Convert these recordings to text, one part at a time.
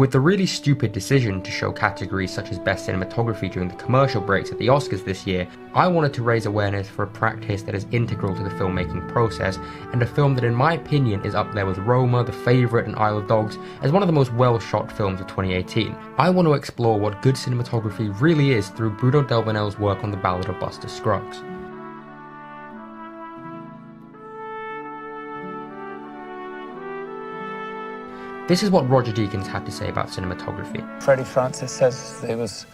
With the really stupid decision to show categories such as Best Cinematography during the commercial breaks at the Oscars this year, I wanted to raise awareness for a practice that is integral to the filmmaking process, and a film that in my opinion is up there with Roma, The Favourite and Isle of Dogs as one of the most well-shot films of 2018. I want to explore what good cinematography really is through Bruno Delbonnel's work on The Ballad of Buster Scruggs. This is what Roger Deakins had to say about cinematography. Freddie Francis says there was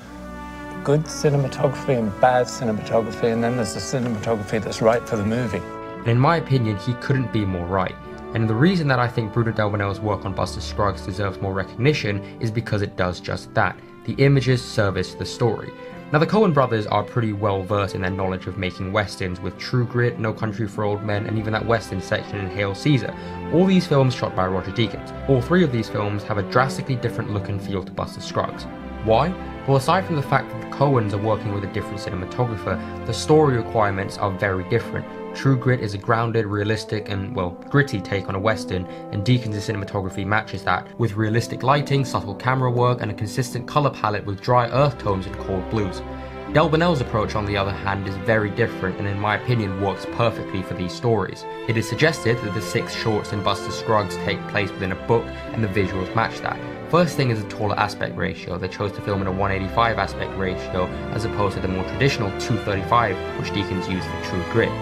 good cinematography and bad cinematography, and then there's the cinematography that's right for the movie. And in my opinion, he couldn't be more right. And the reason that I think Bruno Delbonnel's work on Buster Scruggs deserves more recognition is because it does just that. The images service the story. Now, the Coen brothers are pretty well versed in their knowledge of making westerns, with True Grit, No Country for Old Men, and even that western section in Hail Caesar. All these films shot by Roger Deakins. All three of these films have a drastically different look and feel to Buster Scruggs. Why? Well, aside from the fact that the Coens are working with a different cinematographer, the story requirements are very different. True Grit is a grounded, realistic, and, well, gritty take on a western, and Deakins' cinematography matches that, with realistic lighting, subtle camera work, and a consistent colour palette with dry earth tones and cold blues. Delbonnel's approach, on the other hand, is very different and in my opinion works perfectly for these stories. It is suggested that the 6 shorts in Buster Scruggs take place within a book and the visuals match that. First thing is a taller aspect ratio. They chose to film in a 185 aspect ratio as opposed to the more traditional 235 which Deakins used for True Grit.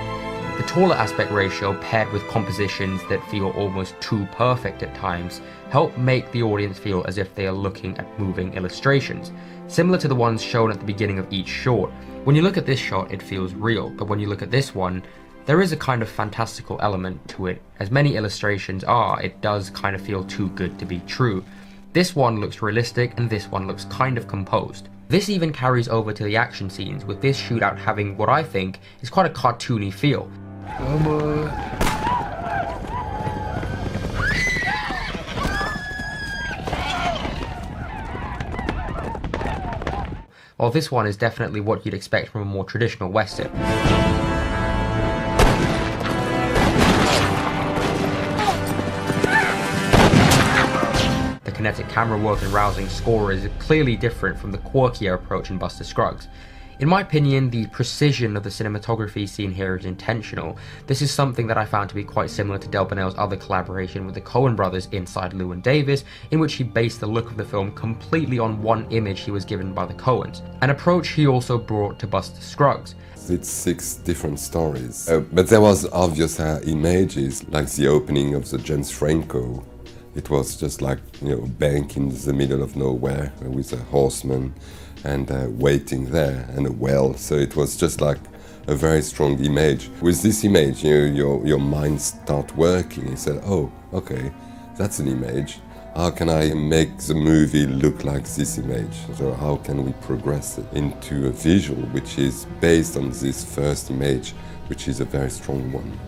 The taller aspect ratio, paired with compositions that feel almost too perfect at times, help make the audience feel as if they are looking at moving illustrations, similar to the ones shown at the beginning of each short. When you look at this shot, it feels real, but when you look at this one, there is a kind of fantastical element to it. As many illustrations are, it does kind of feel too good to be true. This one looks realistic, and this one looks kind of composed. This even carries over to the action scenes, with this shootout having what I think is quite a cartoony feel. While this one is definitely what you'd expect from a more traditional western. The kinetic camera work and rousing score is clearly different from the quirkier approach in Buster Scruggs. In my opinion, the precision of the cinematography seen here is intentional. This is something that I found to be quite similar to Delbonnel's other collaboration with the Coen brothers Inside Llewyn Davis, in which he based the look of the film completely on one image he was given by the Coens, an approach he also brought to Buster Scruggs. It's 6 different stories, but there was obvious images, like the opening of the James Franco. It was just like, a bank in the middle of nowhere with a horseman and waiting there, and a well. So it was just like a very strong image. With this image, your mind start working. You said, oh, okay, that's an image. How can I make the movie look like this image? So how can we progress it into a visual which is based on this first image, which is a very strong one?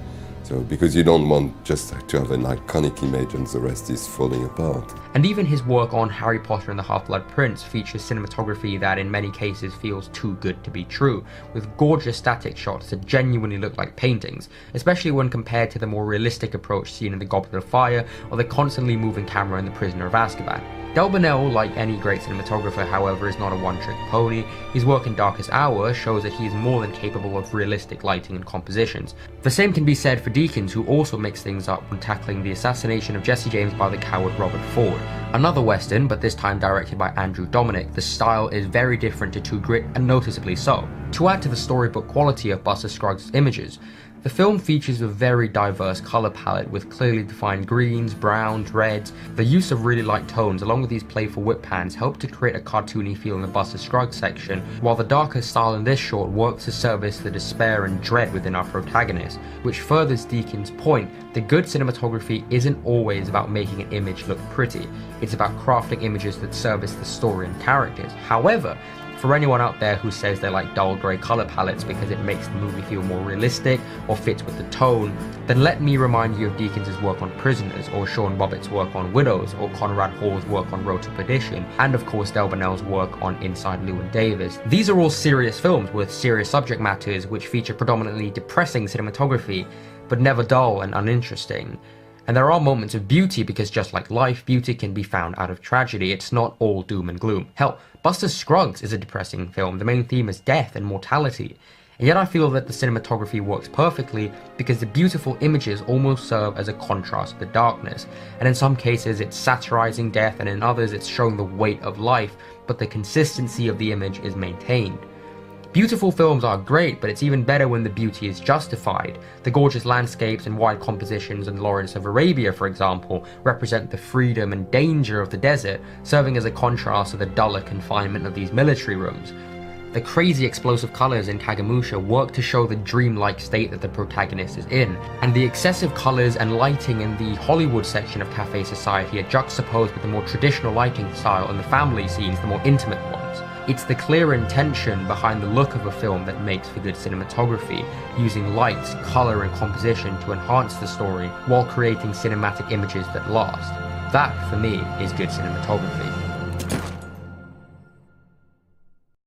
So, because you don't want just to have an iconic image and the rest is falling apart. And even his work on Harry Potter and the Half-Blood Prince features cinematography that in many cases feels too good to be true, with gorgeous static shots that genuinely look like paintings, especially when compared to the more realistic approach seen in The Goblet of Fire or the constantly moving camera in The Prisoner of Azkaban. Delbonnel, like any great cinematographer, however, is not a one-trick pony. His work in Darkest Hour shows that he is more than capable of realistic lighting and compositions. The same can be said for Deakins, who also mixed things up when tackling the assassination of Jesse James by the coward Robert Ford. Another western, but this time directed by Andrew Dominik, the style is very different to True Grit, and noticeably so. To add to the storybook quality of Buster Scruggs' images, the film features a very diverse colour palette with clearly defined greens, browns, reds. The use of really light tones along with these playful whip pans help to create a cartoony feel in the Buster Scruggs section, while the darker style in this short works to service the despair and dread within our protagonist, which furthers Deakins' point that good cinematography isn't always about making an image look pretty, it's about crafting images that service the story and characters. However, for anyone out there who says they like dull grey colour palettes because it makes the movie feel more realistic or fits with the tone, then let me remind you of Deakins' work on Prisoners, or Sean Bobbitt's work on Widows, or Conrad Hall's work on Road to Perdition, and of course Delbonnel's work on Inside Llewyn Davis. These are all serious films with serious subject matters which feature predominantly depressing cinematography, but never dull and uninteresting. And there are moments of beauty because just like life, beauty can be found out of tragedy. It's not all doom and gloom. Hell, Buster Scruggs is a depressing film. The main theme is death and mortality. And yet I feel that the cinematography works perfectly because the beautiful images almost serve as a contrast to the darkness. And in some cases it's satirizing death, and in others it's showing the weight of life, but the consistency of the image is maintained. Beautiful films are great, but it's even better when the beauty is justified. The gorgeous landscapes and wide compositions in Lawrence of Arabia, for example, represent the freedom and danger of the desert, serving as a contrast to the duller confinement of these military rooms. The crazy explosive colors in Kagemusha work to show the dreamlike state that the protagonist is in, and the excessive colors and lighting in the Hollywood section of Cafe Society are juxtaposed with the more traditional lighting style in the family scenes, the more intimate ones. It's the clear intention behind the look of a film that makes for good cinematography, using lights, color, and composition to enhance the story while creating cinematic images that last. That, for me, is good cinematography.